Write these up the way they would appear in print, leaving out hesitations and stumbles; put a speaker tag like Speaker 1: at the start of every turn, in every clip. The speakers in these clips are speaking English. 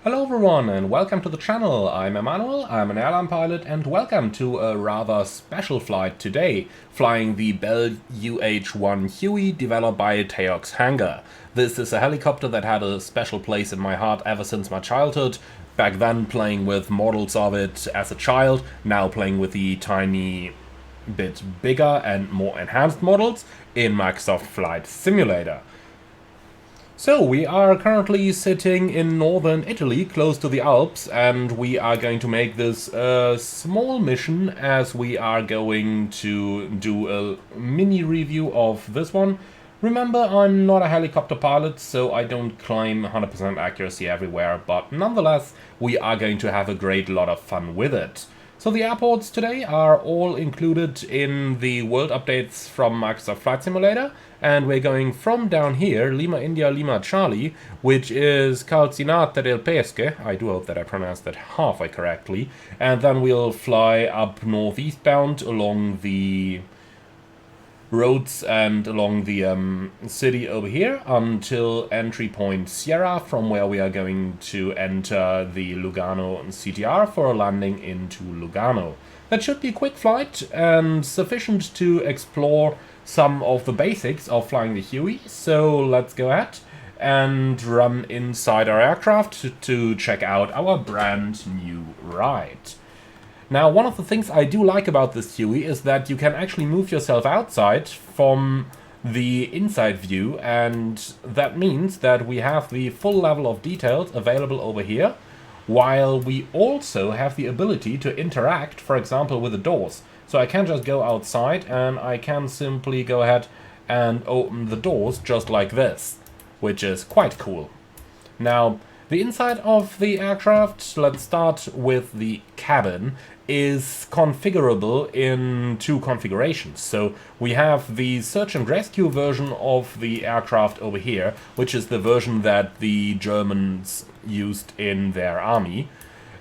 Speaker 1: Hello everyone and welcome to the channel. I'm Emmanuel, I'm an airline pilot, and welcome to a rather special flight today, flying the Bell UH-1 Huey developed by Taog's Hangar. This is a helicopter that had a special place in my heart ever since my childhood. Back then playing with models of it as a child, now playing with the tiny bit bigger and more enhanced models in Microsoft Flight Simulator. So, we are currently sitting in northern Italy, close to the Alps, and we are going to make this a small mission as we are going to do a mini review of this one. Remember, I'm not a helicopter pilot, so I don't claim 100% accuracy everywhere, but nonetheless, we are going to have a great lot of fun with it. So the airports today are all included in the world updates from Microsoft Flight Simulator, and we're going from down here, Lima India Lima Charlie, which is Calcinata del Pesce, I do hope that I pronounced that halfway correctly, and then we'll fly up northeastbound along the roads and along the city over here until entry point Sierra, from where we are going to enter the Lugano CTR for a landing into Lugano. That should be a quick flight and sufficient to explore some of the basics of flying the Huey, so let's go ahead and run inside our aircraft to check out our brand new ride. Now, one of the things I do like about this Huey is that you can actually move yourself outside from the inside view, and that means that we have the full level of details available over here, while we also have the ability to interact, for example, with the doors. So I can just go outside and I can simply go ahead and open the doors just like this, which is quite cool. Now, the inside of the aircraft, let's start with the cabin, is configurable in two configurations. So we have the search and rescue version of the aircraft over here, which is the version that the Germans used in their army.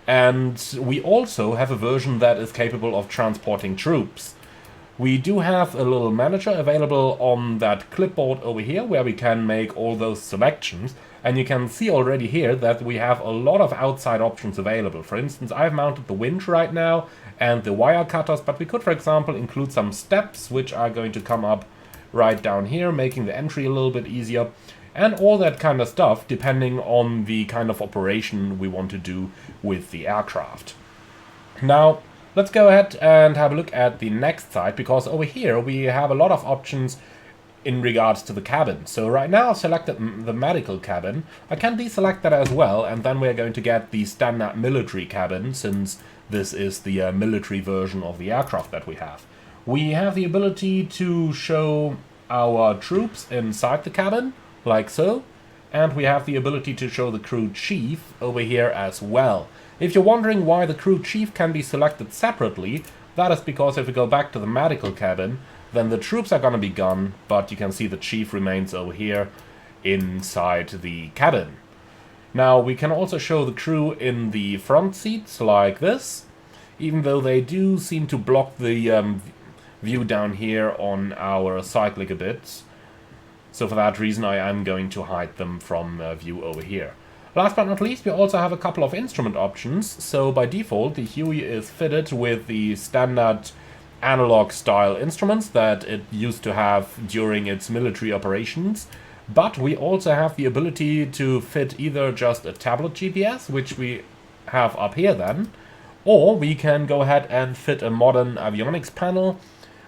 Speaker 1: And we also have a version that is capable of transporting troops. We do have a little manager available on that clipboard over here where we can make all those selections, and you can see already here that we have a lot of outside options available. For instance, I've mounted the winch right now and the wire cutters, but we could, for example, include some steps which are going to come up right down here, making the entry a little bit easier, and all that kind of stuff depending on the kind of operation we want to do with the aircraft. Now, let's go ahead and have a look at the next side, because over here we have a lot of options in regards to the cabin. So right now I've selected the medical cabin. I can deselect that as well, and then we're going to get the standard military cabin, since this is the military version of the aircraft that we have. We have the ability to show our troops inside the cabin, like so, and we have the ability to show the crew chief over here as well. If you're wondering why the crew chief can be selected separately, that is because if we go back to the medical cabin, then the troops are going to be gone, but you can see the chief remains over here inside the cabin. Now, we can also show the crew in the front seats like this, even though they do seem to block the view down here on our cyclic a bit. So for that reason, I am going to hide them from view over here. Last but not least, we also have a couple of instrument options. So by default, the Huey is fitted with the standard analog style instruments that it used to have during its military operations, but we also have the ability to fit either just a tablet GPS, which we have up here then, or we can go ahead and fit a modern avionics panel,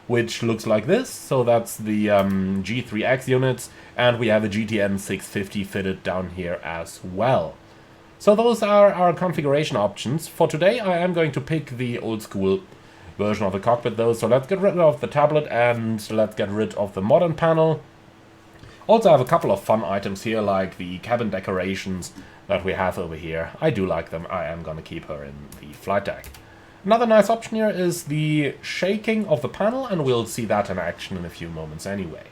Speaker 1: which looks like this. So that's the G3X units, and we have a GTN 650 fitted down here as well. So those are our configuration options. For today I am going to pick the old school version of the cockpit though, so let's get rid of the tablet and let's get rid of the modern panel. Also, I have a couple of fun items here, like the cabin decorations that we have over here. I do like them. I am gonna keep her in the flight deck. Another nice option here is the shaking of the panel, and we'll see that in action in a few moments anyway.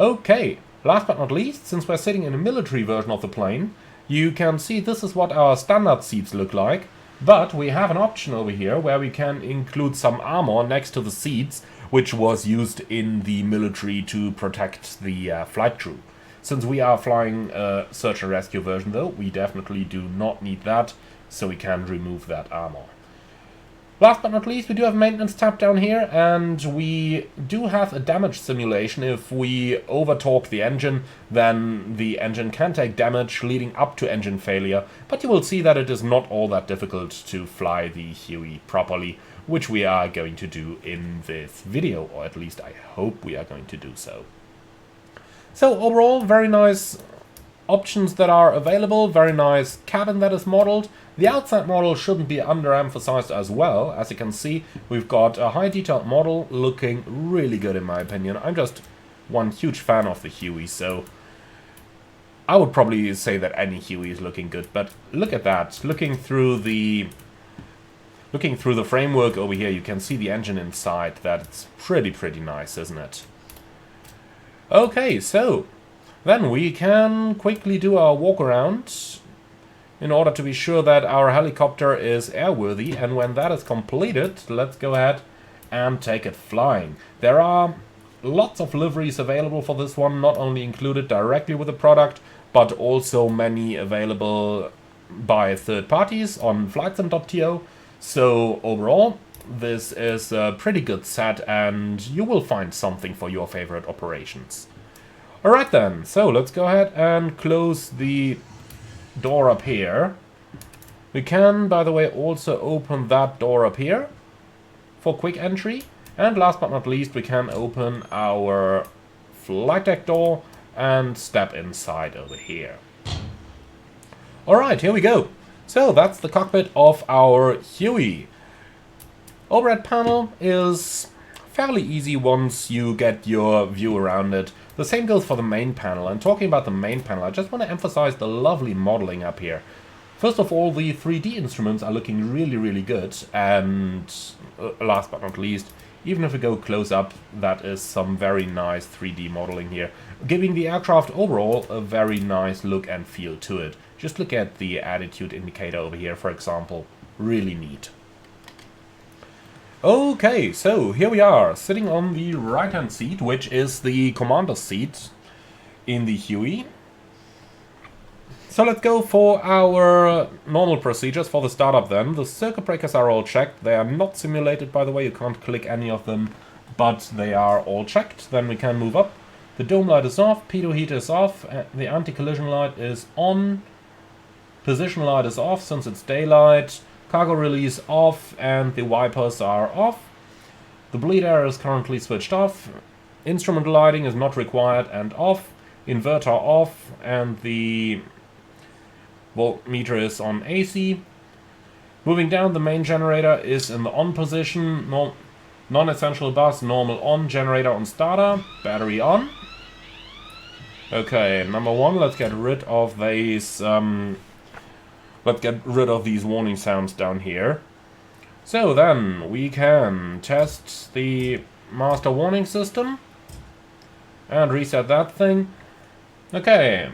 Speaker 1: Okay, last but not least, since we're sitting in a military version of the plane, you can see this is what our standard seats look like. But we have an option over here where we can include some armor next to the seats, which was used in the military to protect the flight crew. Since we are flying a search and rescue version though, we definitely do not need that, so we can remove that armor. Last but not least, we do have a maintenance tab down here, and we do have a damage simulation. If we over-torque the engine, then the engine can take damage leading up to engine failure, but you will see that it is not all that difficult to fly the HUEY properly, which we are going to do in this video, or at least I hope we are going to do so. So overall, very nice options that are available, very nice cabin that is modeled. The outside model shouldn't be underemphasized as well. As you can see, we've got a high detailed model looking really good in my opinion. I'm just one huge fan of the HUEY, so I would probably say that any HUEY is looking good, but look at that. Looking through the framework over here, you can see the engine inside. That's pretty nice, isn't it? Okay, so then we can quickly do our walk around in order to be sure that our helicopter is airworthy, and when that is completed, let's go ahead and take it flying. There are lots of liveries available for this one, not only included directly with the product, but also many available by third parties on flightsim.to. So overall, this is a pretty good set, and you will find something for your favorite operations. Alright then, so let's go ahead and close the door up here. We can, by the way, also open that door up here for quick entry. And last but not least, we can open our flight deck door and step inside over here. Alright, here we go. So that's the cockpit of our HUEY. Overhead panel is fairly easy once you get your view around it. The same goes for the main panel, and talking about the main panel, I just want to emphasize the lovely modeling up here. First of all, the 3D instruments are looking really good, and last but not least, even if we go close up, that is some very nice 3D modeling here, giving the aircraft overall a very nice look and feel to it. Just look at the attitude indicator over here, for example. Really neat. Okay, so here we are, sitting on the right-hand seat, which is the commander's seat in the HUEY. So let's go for our normal procedures for the startup then. The circuit breakers are all checked. They are not simulated, by the way. You can't click any of them, but they are all checked. Then we can move up. The dome light is off, pitot heater is off, the anti-collision light is on, position light is off since it's daylight. Cargo release off, and the wipers are off. The bleed air is currently switched off. Instrument lighting is not required and off. Inverter off, and the voltmeter is on AC. Moving down, the main generator is in the on position. Non-essential bus, normal on. Generator on starter. Battery on. Okay, number one, let's get rid of these... Let's get rid of these warning sounds down here. So then we can test the master warning system and reset that thing. Okay,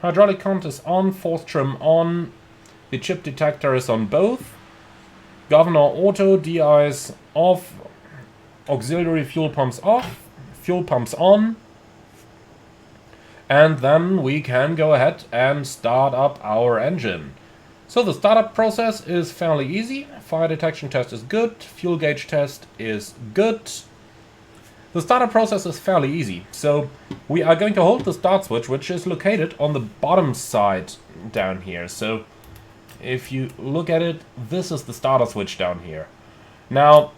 Speaker 1: hydraulic count is on, force trim on, the chip detector is on both, governor auto, DIs off, auxiliary fuel pumps off, fuel pumps on, and then we can go ahead and start up our engine. So the startup process is fairly easy. Fire detection test is good. Fuel gauge test is good. The startup process is fairly easy. So we are going to hold the start switch, which is located on the bottom side down here. So if you look at it, this is the starter switch down here. Now,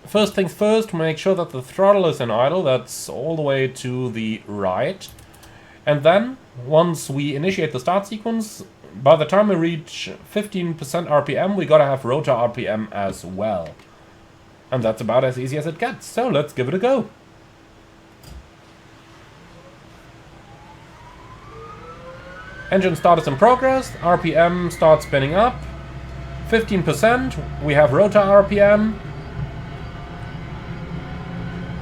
Speaker 1: first things first, make sure that the throttle is in idle. That's all the way to the right. And then, once we initiate the start sequence, by the time we reach 15% RPM, we gotta have rotor RPM as well. And that's about as easy as it gets, so let's give it a go. Engine start is in progress, RPM starts spinning up. 15%, we have rotor RPM.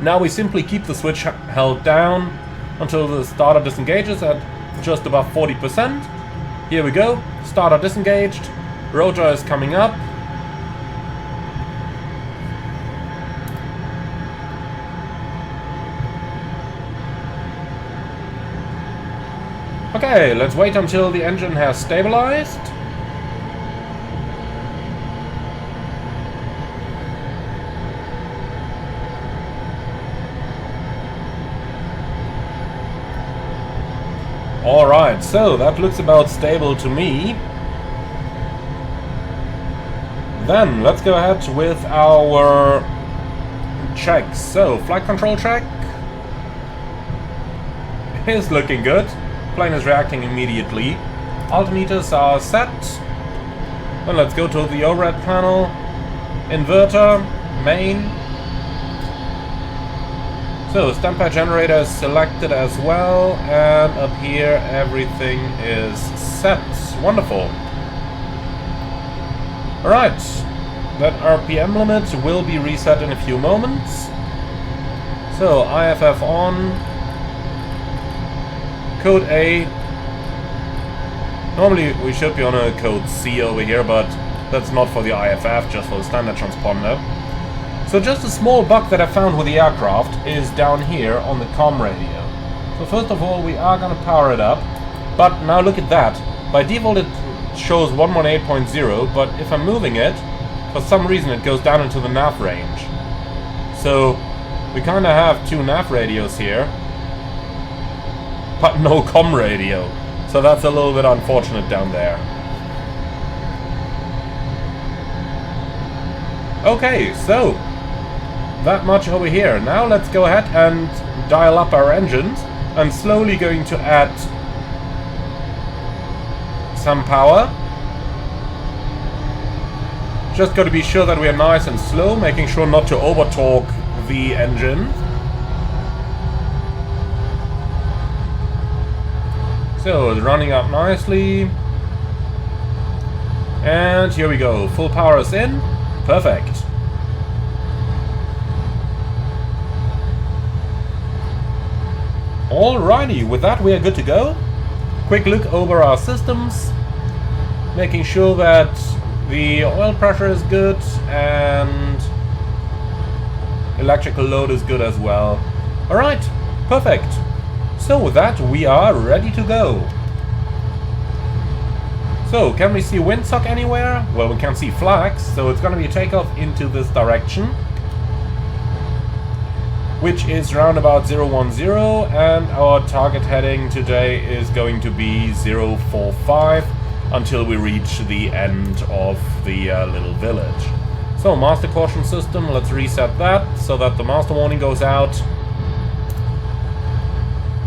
Speaker 1: Now we simply keep the switch held down until the starter disengages at just above 40%. Here we go, starter disengaged, rotor is coming up. Okay, let's wait until the engine has stabilized. Alright, so that looks about stable to me. Then let's go ahead with our checks. So, flight control check is looking good. Plane is reacting immediately. Altimeters are set. Then let's go to the overhead panel. Inverter, main. So, standby generator is selected as well, and up here everything is set. Wonderful. Alright, that RPM limit will be reset in a few moments. So, IFF on. Code A. Normally we should be on a code C over here, but that's not for the IFF, just for the standard transponder. So just a small bug that I found with the aircraft is down here on the comm radio. So first of all, we are going to power it up, but now look at that. By default it shows 118.0, but if I'm moving it, for some reason it goes down into the nav range. So we kind of have two nav radios here, but no comm radio. So that's a little bit unfortunate down there. Okay, so that much over here. Now let's go ahead and dial up our engines. I'm slowly going to add some power. Just got to be sure that we are nice and slow, making sure not to over torque the engine. So it's running up nicely. And here we go. Full power is in. Perfect. Alrighty, with that we are good to go. Quick look over our systems, making sure that the oil pressure is good and electrical load is good as well. Alright, perfect. So with that we are ready to go. So, can we see windsock anywhere? Well, we can see flags, so it's going to be a takeoff into this direction, which is round about 010, and our target heading today is going to be 045 until we reach the end of the little village. So, master caution system, let's reset that so that the master warning goes out.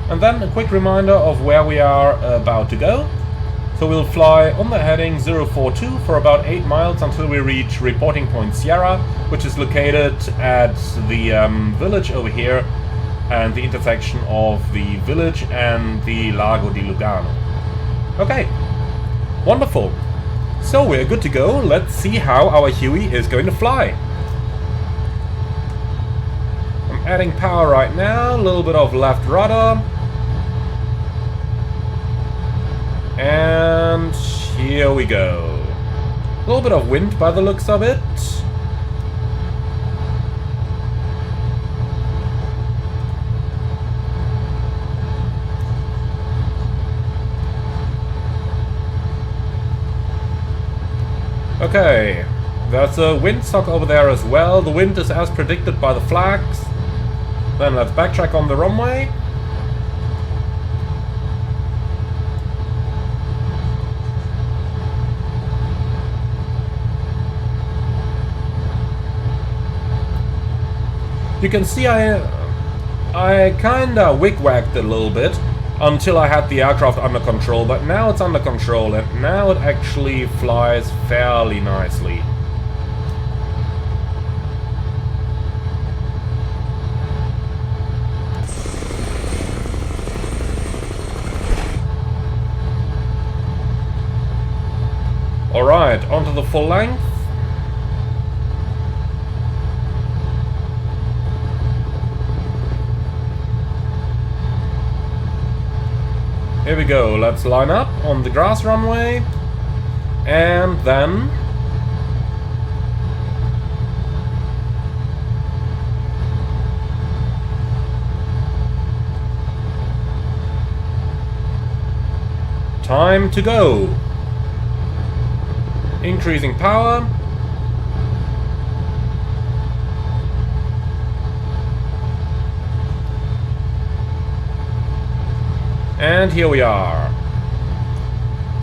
Speaker 1: And then a quick reminder of where we are about to go. So we'll fly on the heading 042 for about 8 miles until we reach reporting point Sierra, which is located at the village over here and the intersection of the village and the Lago di Lugano. Okay, wonderful. So we're good to go. Let's see how our HUEY is going to fly. I'm adding power right now, a little bit of left rudder. And here we go. A little bit of wind by the looks of it. Okay, there's a windsock over there as well. The wind is as predicted by the flags. Then let's backtrack on the runway. You can see I kinda wig-wagged a little bit until I had the aircraft under control, but now it's under control and now it actually flies fairly nicely. Alright, onto the full length. Here we go, let's line up on the grass runway, and then Time to go. Increasing power. And here we are.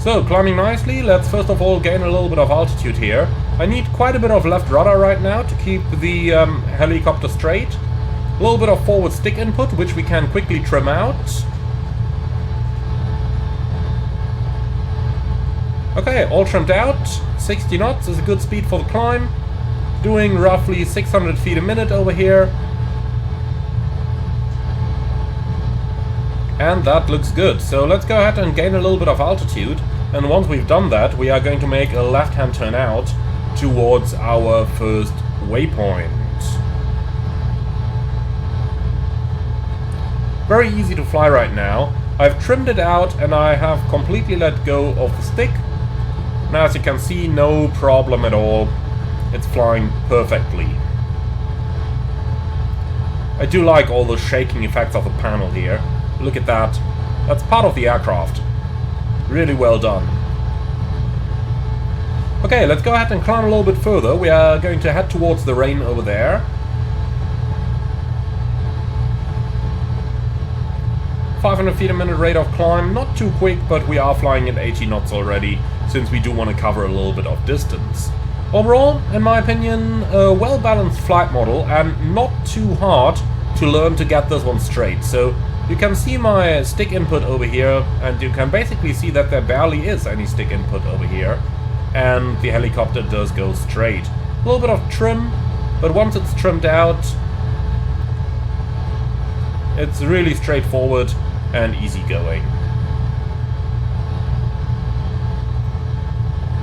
Speaker 1: So, climbing nicely. Let's first of all gain a little bit of altitude here. I need quite a bit of left rudder right now to keep the helicopter straight. A little bit of forward stick input, which we can quickly trim out. Okay, all trimmed out. 60 knots is a good speed for the climb. Doing roughly 600 feet a minute over here. And that looks good. So let's go ahead and gain a little bit of altitude. And once we've done that, we are going to make a left-hand turn out towards our first waypoint. Very easy to fly right now. I've trimmed it out and I have completely let go of the stick. Now, as you can see, no problem at all. It's flying perfectly. I do like all the shaking effects of the panel here. Look at that. That's part of the aircraft. Really well done. Okay, let's go ahead and climb a little bit further. We are going to head towards the rain over there. 500 feet a minute rate of climb. Not too quick, but we are flying at 80 knots already, since we do want to cover a little bit of distance. Overall, in my opinion, a well-balanced flight model and not too hard to learn to get this one straight. So you can see my stick input over here, and you can basically see that there barely is any stick input over here. And the helicopter does go straight. A little bit of trim, but once it's trimmed out, it's really straightforward and easygoing.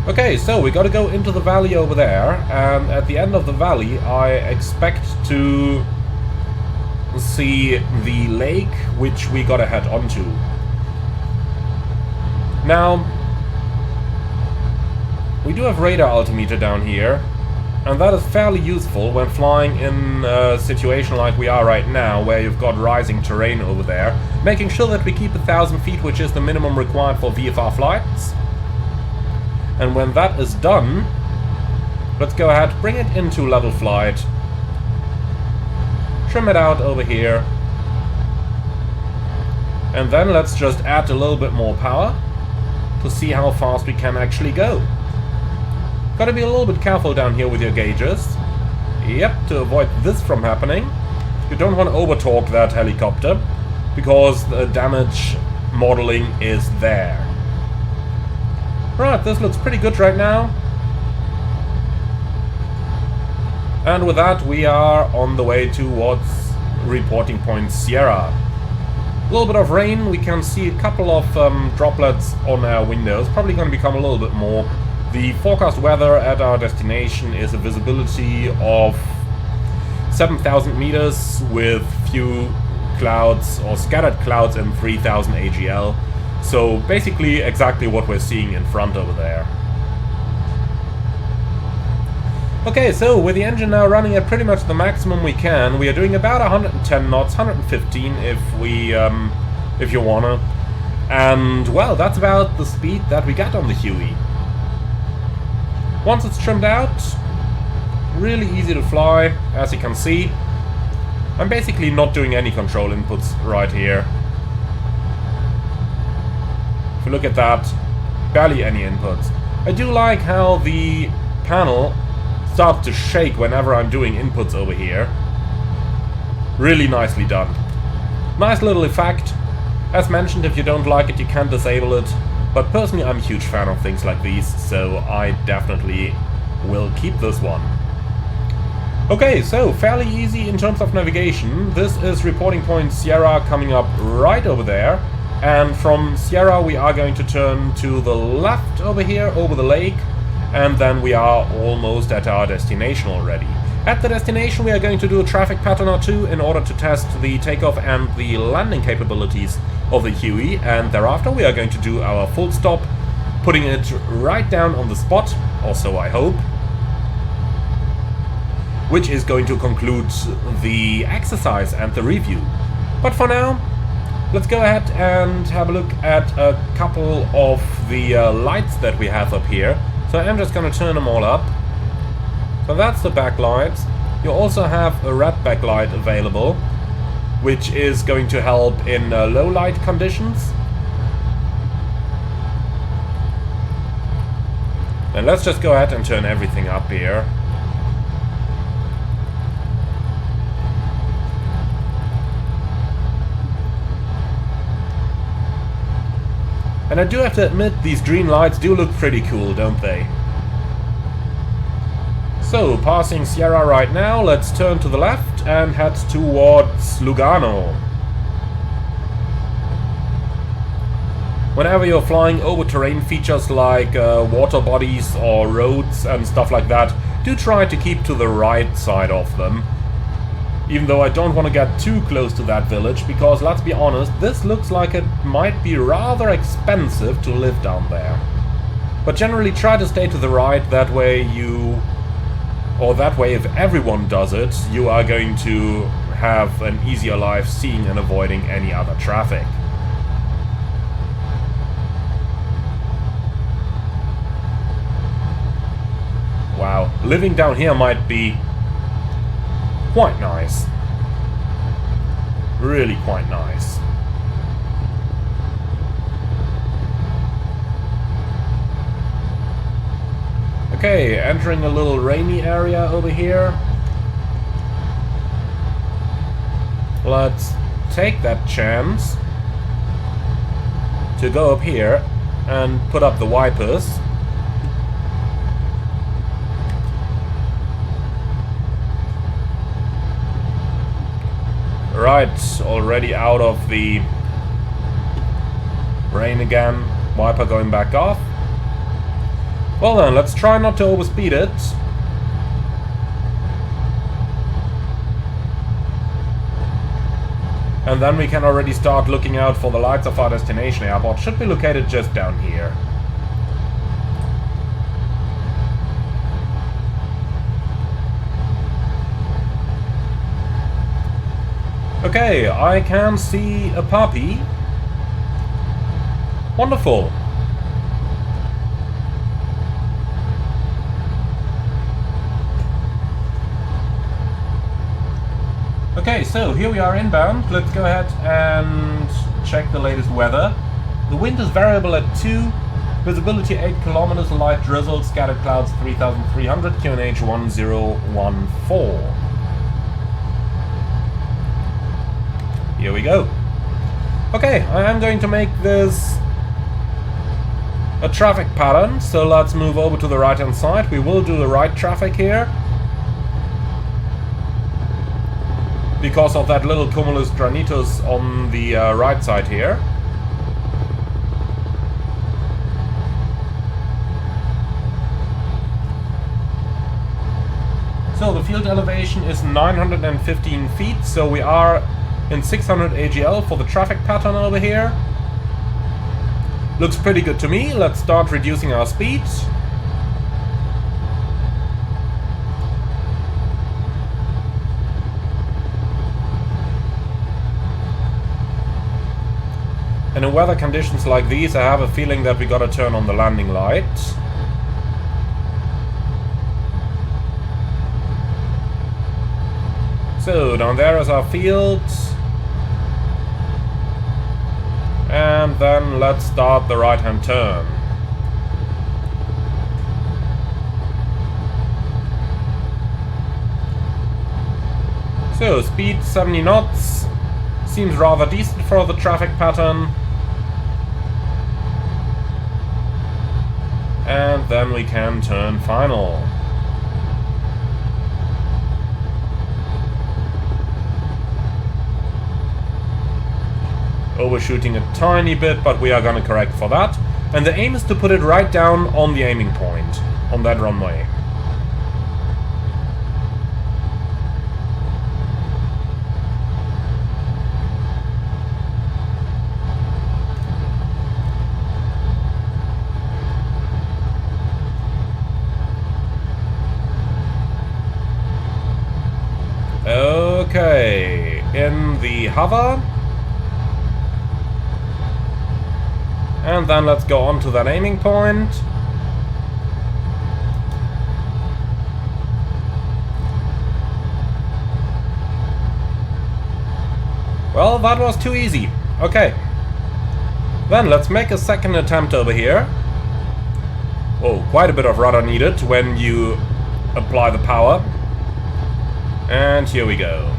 Speaker 1: Okay, so we gotta go into the valley over there, and at the end of the valley I expect to see the lake, which we gotta head onto. Now, we do have radar altimeter down here, and that is fairly useful when flying in a situation like we are right now, where you've got rising terrain over there, making sure that we keep 1,000 feet, which is the minimum required for VFR flights. And when that is done, let's go ahead, bring it into level flight, trim it out over here, and then let's just add a little bit more power to see how fast we can actually go. Gotta be a little bit careful down here with your gauges. Yep, to avoid this from happening. You don't want to over-torque that helicopter, because the damage modeling is there. Right, this looks pretty good right now. And with that, we are on the way towards reporting point Sierra. A little bit of rain, we can see a couple of droplets on our windows, probably going to become a little bit more. The forecast weather at our destination is a visibility of 7,000 meters with few clouds or scattered clouds and 3,000 AGL. So basically exactly what we're seeing in front over there. Okay, so with the engine now running at pretty much the maximum we can, we are doing about 110 knots, 115 if you wanna. And well, that's about the speed that we got on the HUEY. Once it's trimmed out, really easy to fly, as you can see. I'm basically not doing any control inputs right here. If you look at that, barely any inputs. I do like how the panel starts to shake whenever I'm doing inputs over here. Really nicely done. Nice little effect. As mentioned, if you don't like it, you can disable it. But personally, I'm a huge fan of things like these, so I definitely will keep this one. Okay, so fairly easy in terms of navigation. This is reporting point Sierra coming up right over there. And from Sierra we are going to turn to the left over here, over the lake. And then we are almost at our destination already. At the destination we are going to do a traffic pattern or two in order to test the takeoff and the landing capabilities of the HUEY, and thereafter we are going to do our full stop, putting it right down on the spot, or so I hope, which is going to conclude the exercise and the review. But for now, Let's go ahead and have a look at a couple of the lights that we have up here. So I'm just going to turn them all up. So that's the backlight. You also have a red backlight available, which is going to help in low light conditions. And let's just go ahead and turn everything up here. And I do have to admit, these green lights do look pretty cool, don't they? So, passing Sierra right now, let's turn to the left and head towards Lugano. Whenever you're flying over terrain features like water bodies or roads and stuff like that, do try to keep to the right side of them. Even though I don't want to get too close to that village, because let's be honest, this looks like it might be rather expensive to live down there. But generally try to stay to the right, that way if everyone does it, you are going to have an easier life seeing and avoiding any other traffic. Wow, living down here might be quite nice. Really quite nice. Okay, entering a little rainy area over here. Let's take that chance to go up here and put up the wipers. Right, already out of the rain again. Wiper going back off. Well then, let's try not to overspeed it. And then we can already start looking out for the lights of our destination airport. Should be located just down here. Okay, I can see a puppy. Wonderful. Okay, so here we are inbound. Let's go ahead and check the latest weather. The wind is variable at 2, visibility 8 kilometers, light drizzle, scattered clouds 3,300, QNH 1014. Here we go. Okay, I am going to make this a traffic pattern, so let's move over to the right hand side. We will do the right traffic here, because of that little cumulus granitus on the right side here. So the field elevation is 915 feet, so we are in 600 AGL for the traffic pattern over here. Looks pretty good to me. Let's start reducing our speed. And in weather conditions like these, I have a feeling that we gotta turn on the landing light. So, down there is our field. And then let's start the right-hand turn. So, speed 70 knots. Seems rather decent for the traffic pattern. And then we can turn final. Overshooting a tiny bit, but we are gonna correct for that. And the aim is to put it right down on the aiming point, on that runway. Okay, in the hover. And then let's go on to that aiming point. Well, that was too easy. Okay. Then let's make a second attempt over here. Oh, quite a bit of rudder needed when you apply the power. And here we go.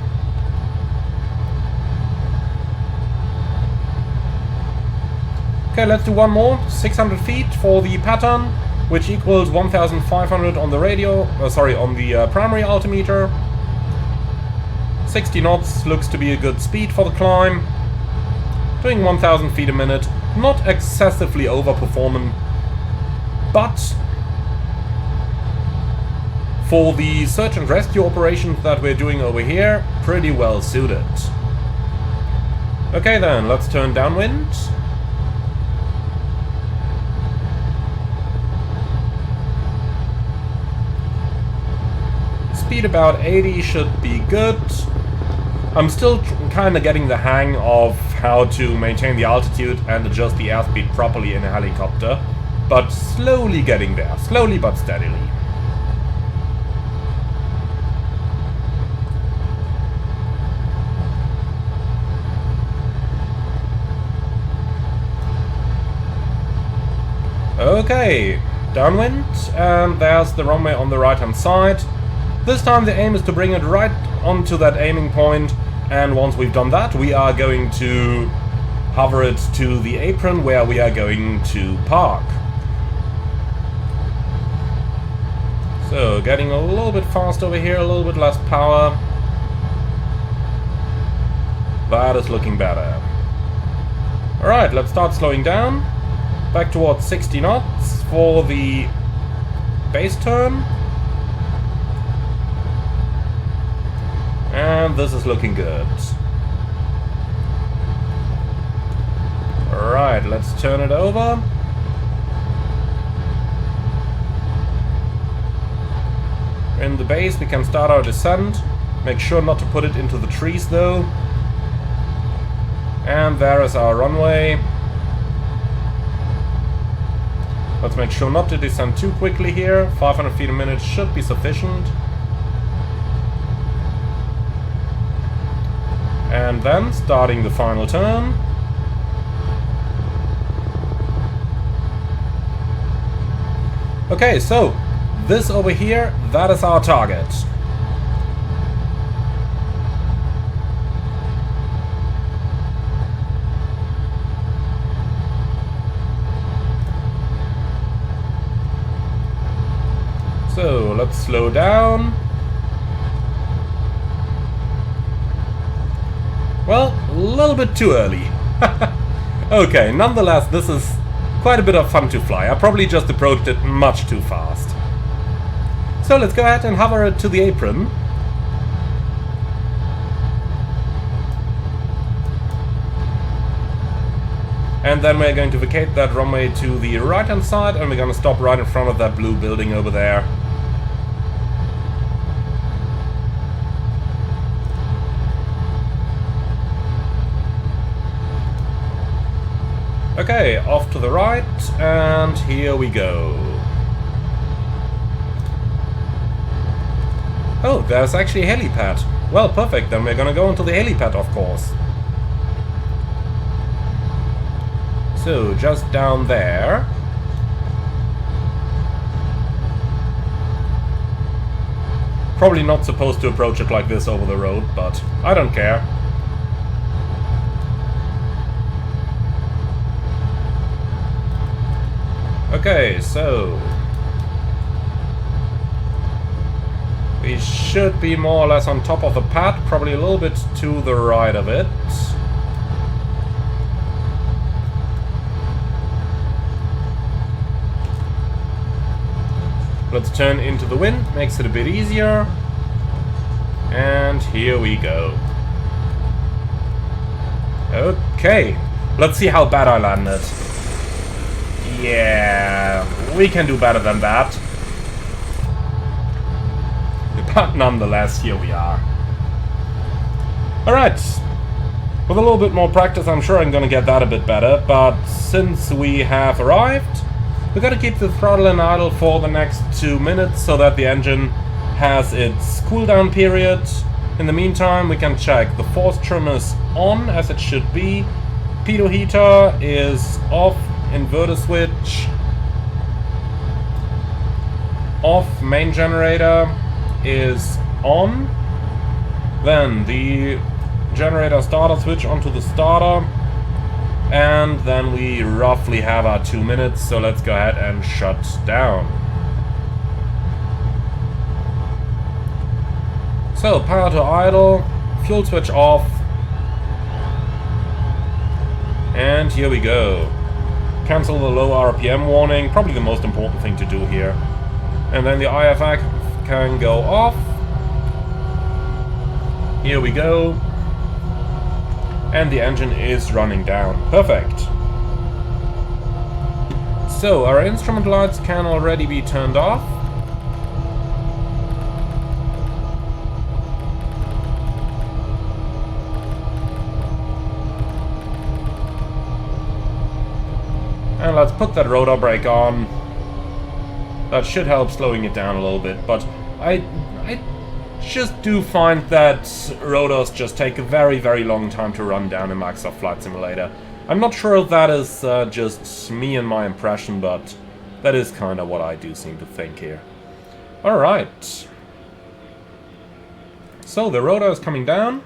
Speaker 1: Okay, let's do one more. 600 feet for the pattern, which equals 1,500 on the radio. On the primary altimeter. 60 knots looks to be a good speed for the climb. Doing 1,000 feet a minute. Not excessively overperforming, but for the search and rescue operations that we're doing over here, pretty well suited. Okay then, let's turn downwind. Speed about 80 should be good. I'm still kind of getting the hang of how to maintain the altitude and adjust the airspeed properly in a helicopter, but slowly getting there, slowly but steadily. Okay, downwind, and there's the runway on the right hand side. This time the aim is to bring it right onto that aiming point, and once we've done that, we are going to hover it to the apron where we are going to park. So, getting a little bit fast over here, a little bit less power. That is looking better. Alright, let's start slowing down. Back towards 60 knots for the base turn. And this is looking good. Alright, let's turn it over. In the base we can start our descent. Make sure not to put it into the trees though. And there is our runway. Let's make sure not to descend too quickly here. 500 feet a minute should be sufficient. And then starting the final turn. Okay, so this over here, that is our target. So let's slow down. Well, a little bit too early. Okay, nonetheless, this is quite a bit of fun to fly. I probably just approached it much too fast. So let's go ahead and hover it to the apron. And then we're going to vacate that runway to the right hand side, and we're going to stop right in front of that blue building over there. Okay, off to the right, and here we go. Oh, there's actually a helipad. Well, perfect, then we're gonna go into the helipad, of course. So, just down there. Probably not supposed to approach it like this over the road, but I don't care. Okay, so we should be more or less on top of the pad, probably a little bit to the right of it. Let's turn into the wind, makes it a bit easier. And here we go. Okay, let's see how bad I landed. Yeah, we can do better than that. But nonetheless, here we are. Alright. With a little bit more practice, I'm sure I'm gonna get that a bit better, but since we have arrived, we gotta keep the throttle in idle for the next 2 minutes so that the engine has its cooldown period. In the meantime, we can check. The force trim is on, as it should be. Pitot heater is off. Inverter switch off. Main generator is on. Then the generator starter switch onto the starter. And then we roughly have our 2 minutes, so let's go ahead and shut down. So, power to idle, fuel switch off, and here we go. Cancel the low RPM warning, probably the most important thing to do here. And then the IFAC can go off. Here we go. And the engine is running down. Perfect. So, our instrument lights can already be turned off. And let's put that rotor brake on. That should help slowing it down a little bit, but I just do find that rotors just take a very, very long time to run down in Microsoft Flight Simulator. I'm not sure if that is just me and my impression, but that is kind of what I do seem to think here. Alright. So the rotor is coming down.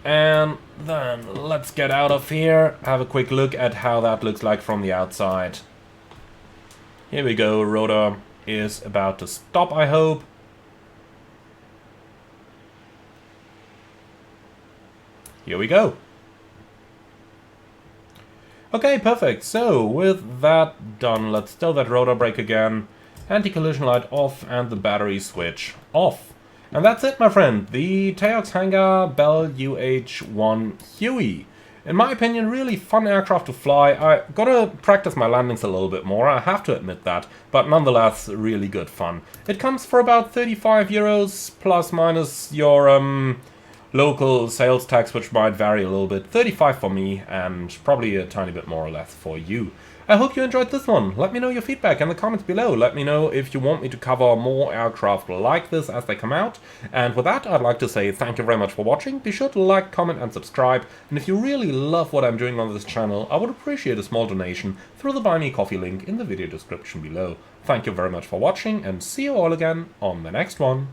Speaker 1: And then let's get out of here, have a quick look at how that looks like from the outside. Here we go, rotor is about to stop, I hope. Here we go. Okay, perfect. So, with that done, let's stow that rotor brake again. Anti-collision light off and the battery switch off. And that's it, my friend. The Taog's Hangar Bell UH-1 HUEY. In my opinion, really fun aircraft to fly. I gotta practice my landings a little bit more, I have to admit that, but nonetheless, really good fun. It comes for about 35 euros, plus minus your local sales tax, which might vary a little bit. 35 for me, and probably a tiny bit more or less for you. I hope you enjoyed this one. Let me know your feedback in the comments below. Let me know if you want me to cover more aircraft like this as they come out. And with that, I'd like to say thank you very much for watching. Be sure to like, comment and subscribe. And if you really love what I'm doing on this channel, I would appreciate a small donation through the Buy Me Coffee link in the video description below. Thank you very much for watching and see you all again on the next one.